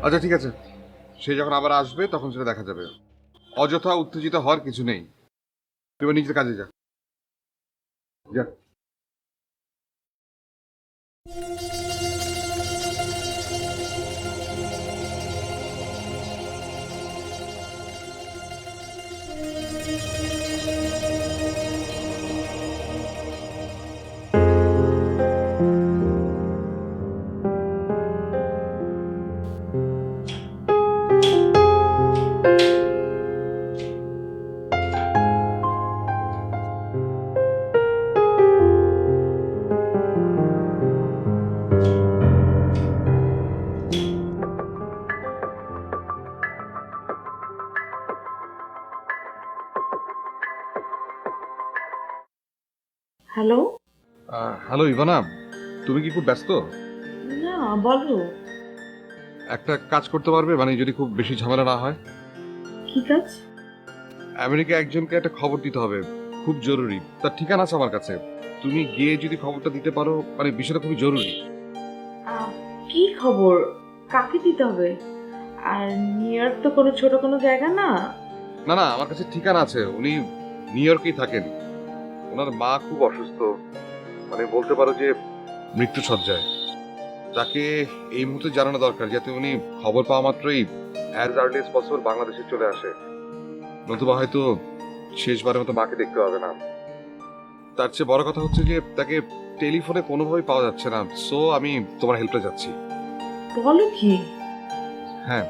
আচ্ছা ঠিক আছে, সে যখন আবার আসবে তখন সেটা দেখা যাবে। অযথা উত্তেজিত হওয়ার কিছু নেই। তুই এবার নিজের কাজে যা। যা। হ্যালো। হ্যালো ইভানা, তুমি কি খুব ব্যস্ত? না, বলো। একটা কাজ করতে পারবে, মানে যদি খুব বেশি ঝামেলা না হয়? কি কাজ? আমেরিকা একজনকে একটা খবর দিতে হবে, খুব জরুরি। তার ঠিকানা আছে আমার কাছে। তুমি গিয়ে যদি খবরটা দিতে পারো, মানে বিষয়টা খুবই জরুরি। কি খবর? কাকে দিতে হবে? আর নিউ ইয়র্ক তো কোনো ছোট কোনো জায়গা না। না না, আমার কাছে ঠিকানা আছে। উনি নিউ ইয়র্কেই থাকেন। ওনার মা খুব অসুস্থ, মানে বলতে পারো যে মৃত্যু সজ্জায়। তাকে এই মুহূর্তে জানানো দরকার, যাতে উনি খবর পাওয়া মাত্রই অ্যাজ আর্লি এস পসিবল বাংলাদেশে চলে আসে। নতুবা হয়তো শেষবারের মতো মাকে দেখতে হবে না। তার চেয়ে বড় কথা হচ্ছে যে তাকে টেলিফোনে কোনোভাবেই পাওয়া যাচ্ছে না। সো আমি তোমার হেল্পে যাচ্ছি। বলো কি? হ্যাঁ,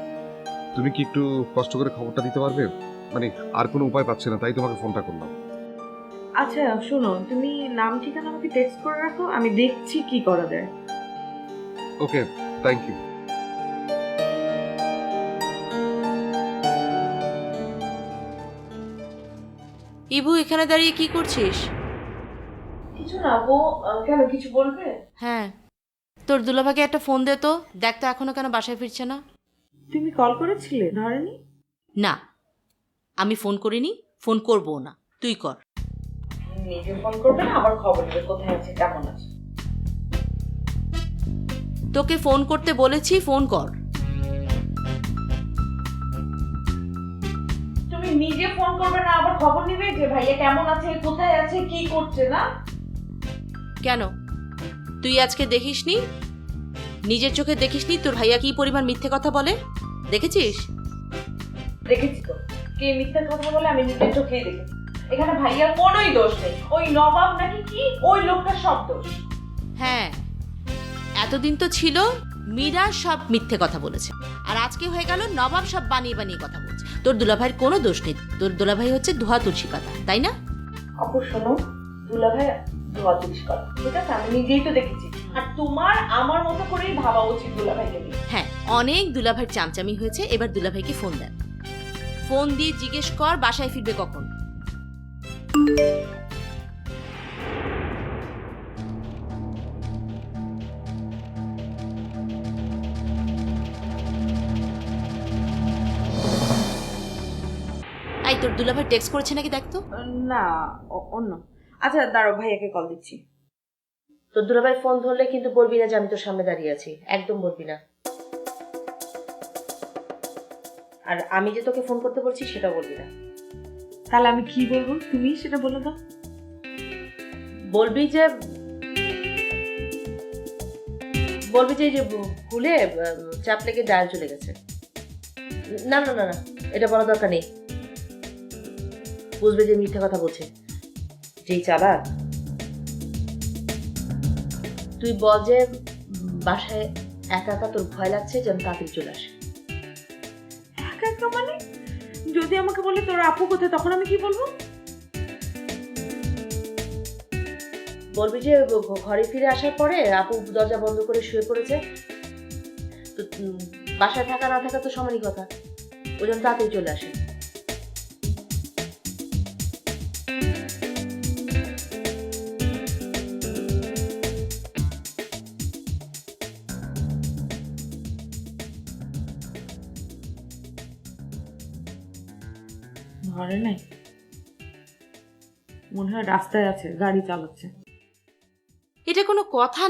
তুমি কি একটু কষ্ট করে খবরটা দিতে পারবে? মানে আর কোনো উপায় পাচ্ছি না, তাই তোমাকে ফোনটা করলাম। আচ্ছা শোনো, তুমি নাম ঠিকানা আমাকে টেক্সট করে রাখো, আমি দেখছি কি করা যায়। ওকে, থ্যাংক ইউ। ইবু, এখানে দাঁড়িয়ে কি করছিস? কিছু না গো। কেন, কিছু বলবে? হ্যাঁ, তোর দুলাভাইকে একটা ফোন দে তো, দেখ তো এখনো কেন বাসায় ফিরছে না। তুমি কল করেছিলে, ধরেনি? না, আমি ফোন করিনি, ফোন করবো না, তুই কর। নিজে ফোন করবে না, আবার খবর নেবে কোথায় আছে, কেমন আছে। তোকে ফোন করতে বলেছি, ফোন কর। তুমি নিজে ফোন করবে না, আবার খবর নিবে যে ভাইয়া কেমন আছে, কোথায় আছে, কি করছে না। কেন, তুই আজকে দেখিসনি? নিজের চোখে দেখিসনি তোর ভাইয়া কি পরিমাণ মিথ্যে কথা বলে? দেখেছিস? দেখেছি তো, কে মিথ্যা কথা বলে আমি নিজের চোখেই দেখেছি। এখানে ভাইয়ার কোনোই দোষ নেই, ওই নবাব নাকি কি ওই লোকটার সব দোষ। হ্যাঁ, এতদিন তো ছিল মীরা সব মিথ্যে কথা বলেছে, আর আজকে হয়ে গেল নবাব সব বানিয়ে বানিয়ে কথা বলছে। তোর দুলাভাইয়ের কোনো দোষ নেই, তোর দুলাভাই হচ্ছে ধোয়া তুলসী পাতা, তাই না? আপু শোনো, দুলাভাই ধোয়া তুলিস কথা, ঠিক আছে, আমি নিজেই তো দেখেছি। আর তোমার আমার মতো করেই ভাবা উচিত দুলাভাইকে নিয়ে। হ্যাঁ, অনেক দুলাভাইয়ের চামচামি হয়েছে, এবার দুলাভাইকে ফোন দেন। ফোন দিয়ে জিজ্ঞেস কর বাসায় ফিরবে কখন। এই তোর দুলাভাই টেক্সট করেছে নাকি দেখ তো। না, অন্য। আচ্ছা দাঁড়াও, ভাইয়াকে কল দিচ্ছি। তোর দুলাভাই ফোন ধরলে কিন্তু বলবি না যে আমি তোর সামনে দাঁড়িয়ে আছি, একদম বলবি না। আর আমি যে তোকে ফোন করতে বলছি সেটা বলবি না। তাহলে আমি কি বলবো, তুমি সেটা বলে দাও। বলবি যে এই যে ভুলে চাপ লেগে ডায়াল চলে গেছে। না না না না, এটা বলা দরকার নেই। বুঝবে যে মিথ্যা কথা বলছে, যেই চালাক। তুই বল যে বাসায় একা একা তোর ভয় লাগছে, যেন তাড়াতাড়ি চলে আসে। একা একা মানে? যদি আমাকে বলে তোর আপু কোথায়, তখন আমি কি বলবো? বলবি যে ঘরে ফিরে আসার পরে আপু দরজা বন্ধ করে শুয়ে পড়েছে, তো বাসায় থাকা না থাকা তো সমানই কথা, ওই জন্য তাড়াতাড়ি চলে আসে। ঘরে নাই, মনে হয় রাস্তায় আছে, গাড়ি চালাচ্ছে। এটা কোনো কথা